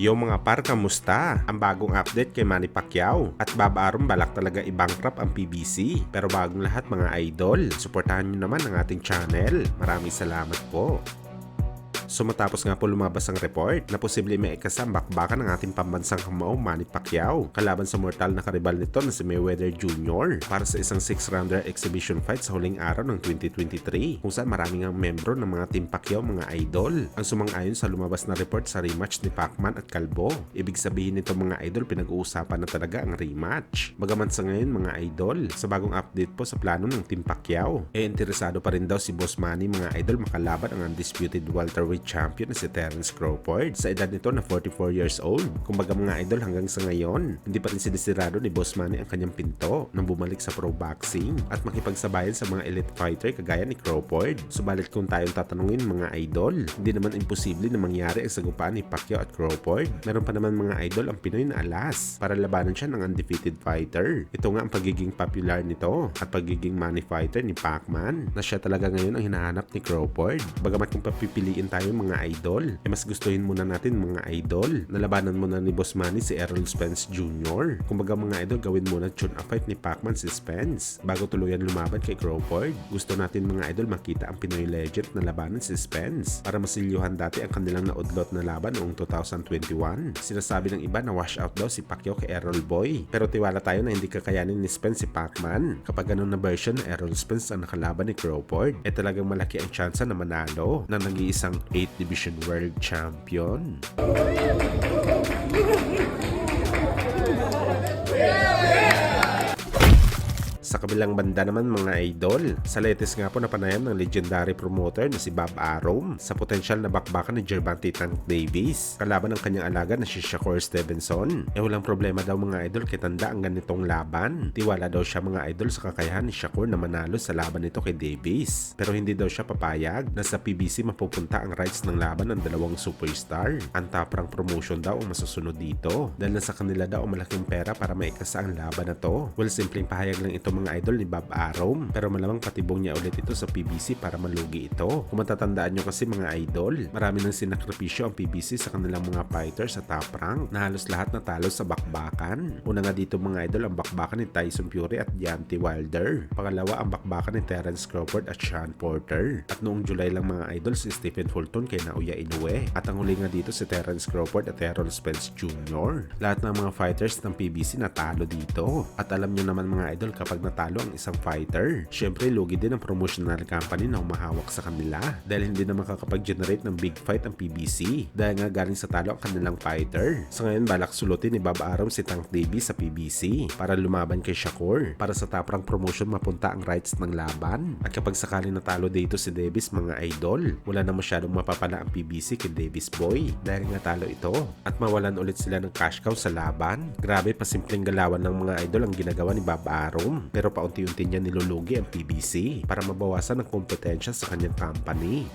Yo mga par, kamusta? Ang bagong update kay Manny Pacquiao at Bob Arum balak talaga i-bankrupt ang PBC. Pero bagong lahat mga idol, suportahan nyo naman ang ating channel. Maraming salamat po. So matapos nga po lumabas ang report na posible may ikasambakbakan ng ating pambansang kamao Manny Pacquiao kalaban sa mortal na karibal nito na si Mayweather Jr. para sa isang 6-rounder exhibition fight sa huling araw ng 2023 kung saan maraming ang membro ng mga Team Pacquiao mga idol ang sumang-ayon sa lumabas na report sa rematch ni Pacman at Calvo. Ibig sabihin nito mga idol, pinag-uusapan na talaga ang rematch. Bagaman sa ngayon mga idol, sa bagong update po sa plano ng Team Pacquiao, interesado pa rin daw si Boss Manny mga idol makalaban ang undisputed welterweight champion na si Terence Crawford sa edad nito na 44 years old. Kumbaga mga idol, hanggang sa ngayon hindi pa rin sinisirado ni Boss Manny ang kanyang pinto nang bumalik sa pro boxing at makipagsabayan sa mga elite fighter kagaya ni Crawford. Subalit kung tayong tatanungin mga idol, hindi naman imposible na mangyari ang sagupaan ni Pacquiao at Crawford. Meron pa naman mga idol ang Pinoy na alas para labanan siya ng undefeated fighter. Ito nga ang pagiging popular nito at pagiging money fighter ni Pacman na siya talaga ngayon ang hinahanap ni Crawford. Bagamat kung papipiliin tayo mga idol, mas gustuhin muna natin mga idol na labanan muna ni Boss Manny si Errol Spence Jr. Kumbaga mga idol, gawin muna tune-up fight ni Pacman si Spence bago tuluyan lumaban kay Crawford. Gusto natin mga idol makita ang Pinoy legend na labanan si Spence para masilyuhan dati ang kanilang naudlot na laban noong 2021. Sinasabi ng iba na wash out daw si Pacquiao kay Errol Boy, pero tiwala tayo na hindi kakayanin ni Spence si Pacman. Kapag ganun na version na Errol Spence ang nakalaban ni Crawford, talagang malaki ang tsansa na manalo ng nag-iisang 8th Division World Champion. Sa kabilang banda naman mga idol, sa latest nga po na panayam ng legendary promoter na si Bob Arum sa potensyal na bakbakan ni Gervonta Tank Davis kalaban ng kanyang alaga na si Shakur Stevenson. Walang problema daw mga idol kay tanda ang ganitong laban. Tiwala daw siya mga idol sa kakayahan ni Shakur na manalo sa laban nito kay Davis. Pero hindi daw siya papayag na sa PBC mapupunta ang rights ng laban ng dalawang superstar. Ang top rank promotion daw ang masusunod dito dahil nasa kanila daw ang malaking pera para maikasa ang laban na to. Well, simpleng pahayag lang ito mga idol ni Bob Arum, pero malamang patibong niya ulit ito sa PBC para malugi ito. Kung matatandaan nyo kasi mga idol, marami nang sinakripisyo ang PBC sa kanilang mga fighters sa top rank na halos lahat natalo sa bakbakan. Una nga dito mga idol ang bakbakan ni Tyson Fury at Deontay Wilder. Pangalawa ang bakbakan ni Terence Crawford at Sean Porter. At noong July lang mga idol si Stephen Fulton kay Naoya Inoue. At ang huli nga dito si Terence Crawford at Errol Spence Jr. Lahat ng mga fighters ng PBC natalo dito. At alam nyo naman mga idol, kapag natalo ang isang fighter, syempre lugi din ang promotional company na humahawak sa kanila dahil hindi na makakapag-generate ng big fight ang PBC dahil nga galing sa talo ang kanilang fighter. Sa ngayon balak sulutin ni Bob Arum si Tank Davis sa PBC para lumaban kay Shakur para sa top rank promotion mapunta ang rights ng laban. At kapag sakaling natalo dito si Davis mga idol, wala na masyadong mapapala ang PBC kay Davis Boy dahil nga talo ito at mawalan ulit sila ng cash cow sa laban. Grabe, pasimpleng galawan ng mga idol ang ginagawa ni Bob Arum, pero paunti-unti niya nilulugi ang PBC para mabawasan ang kompetensya sa kanyang company.